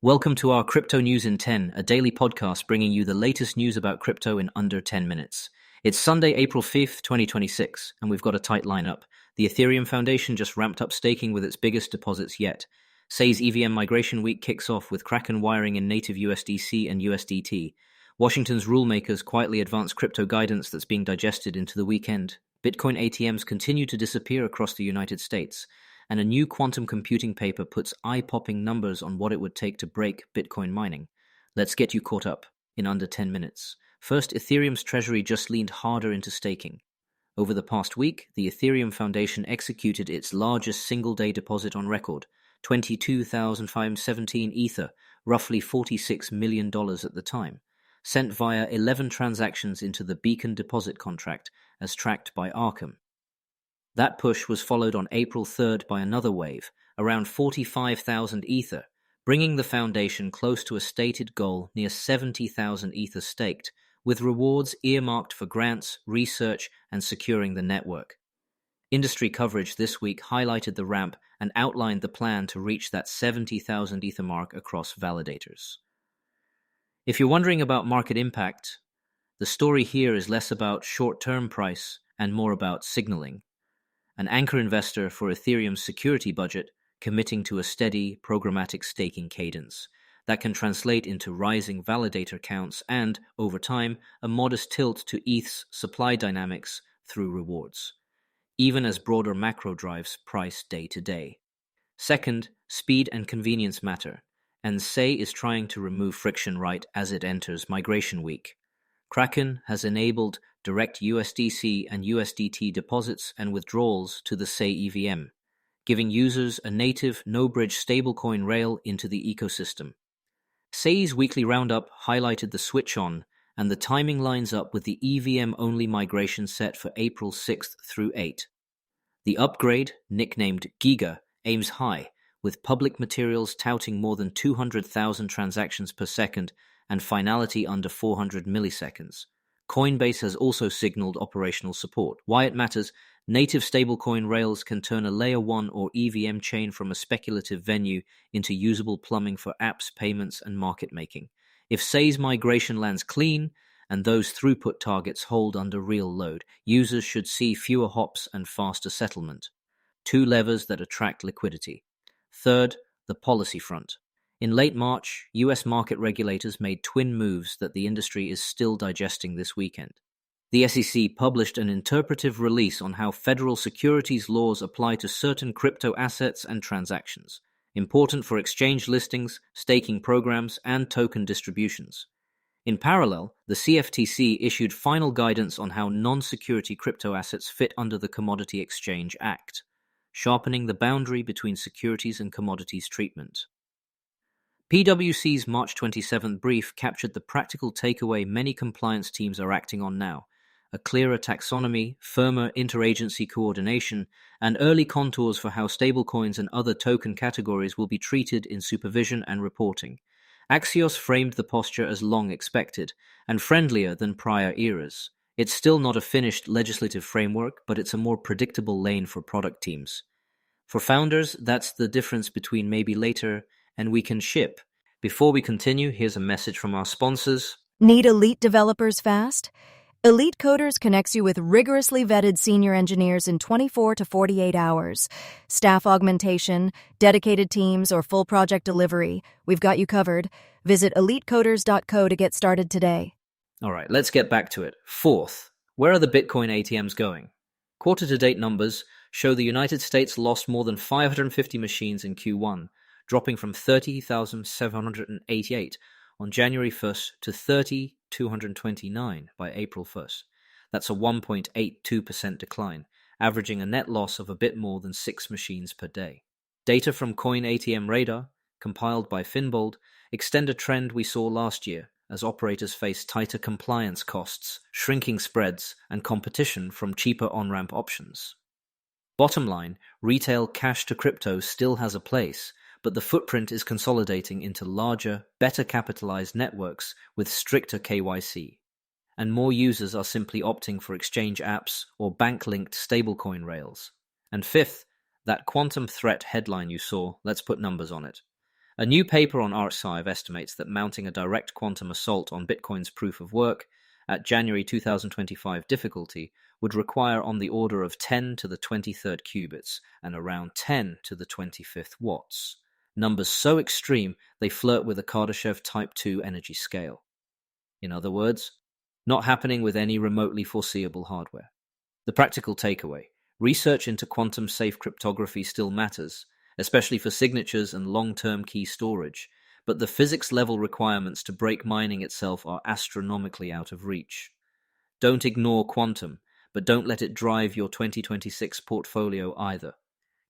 Welcome to our Crypto News in 10, a daily podcast bringing you the latest news about crypto in under 10 minutes. It's Sunday, April 5th, 2026, and we've got a tight lineup. The Ethereum Foundation just ramped up staking with its biggest deposits yet. Say's EVM migration week kicks off with Kraken wiring in native USDC and USDT. Washington's rulemakers quietly advance crypto guidance that's being digested into the weekend. Bitcoin ATMs continue to disappear across the United States. And a new quantum computing paper puts eye-popping numbers on what it would take to break Bitcoin mining. Let's get you caught up in under 10 minutes. First, Ethereum's treasury just leaned harder into staking. Over the past week, the Ethereum Foundation executed its largest single-day deposit on record, 22,517 Ether, roughly $46 million at the time, sent via 11 transactions into the Beacon deposit contract as tracked by Arkham. That push was followed on April 3rd by another wave, around 45,000 Ether, bringing the foundation close to a stated goal near 70,000 Ether staked, with rewards earmarked for grants, research, and securing the network. Industry coverage this week highlighted the ramp and outlined the plan to reach that 70,000 Ether mark across validators. If you're wondering about market impact, the story here is less about short-term price and more about signaling. An anchor investor for Ethereum's security budget committing to a steady programmatic staking cadence that can translate into rising validator counts and, over time, a modest tilt to ETH's supply dynamics through rewards, even as broader macro drives price day to day. Second, speed and convenience matter, and Say is trying to remove friction right as it enters migration week. Kraken has enabled direct USDC and USDT deposits and withdrawals to the Say EVM, giving users a native, no-bridge stablecoin rail into the ecosystem. Say's weekly roundup highlighted the switch on, and the timing lines up with the EVM-only migration set for April 6th through 8. The upgrade, nicknamed Giga, aims high, with public materials touting more than 200,000 transactions per second and finality under 400 milliseconds. Coinbase has also signaled operational support. Why it matters: native stablecoin rails can turn a Layer 1 or EVM chain from a speculative venue into usable plumbing for apps, payments, and market making. If Say's migration lands clean and those throughput targets hold under real load, users should see fewer hops and faster settlement. Two levers that attract liquidity. Third, the policy front. In late March, US market regulators made twin moves that the industry is still digesting this weekend. The SEC published an interpretive release on how federal securities laws apply to certain crypto assets and transactions, important for exchange listings, staking programs, and token distributions. In parallel, the CFTC issued final guidance on how non-security crypto assets fit under the Commodity Exchange Act, sharpening the boundary between securities and commodities treatment. PwC's March 27th brief captured the practical takeaway many compliance teams are acting on now: a clearer taxonomy, firmer interagency coordination, and early contours for how stablecoins and other token categories will be treated in supervision and reporting. Axios framed the posture as long expected and friendlier than prior eras. It's still not a finished legislative framework, but it's a more predictable lane for product teams. For founders, that's the difference between maybe later and we can ship. Before we continue, here's a message from our sponsors. Need elite developers fast? Elite Coders connects you with rigorously vetted senior engineers in 24 to 48 hours. Staff augmentation, dedicated teams, or full project delivery, we've got you covered. Visit elitecoders.co to get started today. All right, let's get back to it. Fourth, where are the Bitcoin ATMs going? Quarter-to-date numbers show the United States lost more than 550 machines in Q1, dropping from 30,788 on January 1st to 30,229 by April 1st. That's a 1.82% decline, averaging a net loss of a bit more than 6 machines per day. Data from Coin ATM Radar, compiled by Finbold, extend a trend we saw last year as operators face tighter compliance costs, shrinking spreads, and competition from cheaper on-ramp options. Bottom line, retail cash to crypto still has a place, but the footprint is consolidating into larger, better capitalized networks with stricter KYC. And more users are simply opting for exchange apps or bank-linked stablecoin rails. And fifth, that quantum threat headline you saw, let's put numbers on it. A new paper on Archive estimates that mounting a direct quantum assault on Bitcoin's proof of work at January 2025 difficulty would require on the order of 10 to the 23rd qubits and around 10 to the 25th watts. Numbers so extreme they flirt with a Kardashev Type 2 energy scale. In other words, not happening with any remotely foreseeable hardware. The practical takeaway: research into quantum-safe cryptography still matters, especially for signatures and long-term key storage, but the physics-level requirements to break mining itself are astronomically out of reach. Don't ignore quantum, but don't let it drive your 2026 portfolio either.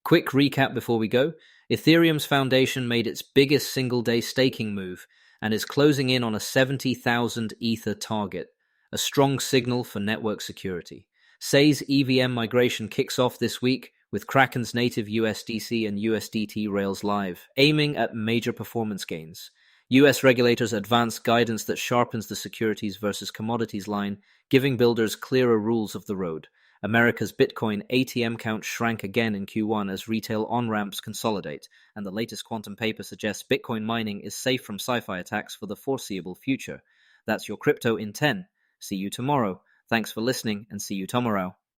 Quick recap before we go. Ethereum's foundation made its biggest single-day staking move and is closing in on a 70,000 Ether target, a strong signal for network security. Say's EVM migration kicks off this week with Kraken's native USDC and USDT rails live, aiming at major performance gains. US regulators advance guidance that sharpens the securities versus commodities line, giving builders clearer rules of the road. America's Bitcoin ATM count shrank again in Q1 as retail on-ramps consolidate, and the latest quantum paper suggests Bitcoin mining is safe from sci-fi attacks for the foreseeable future. That's your Crypto in 10. See you tomorrow. Thanks for listening, and see you tomorrow.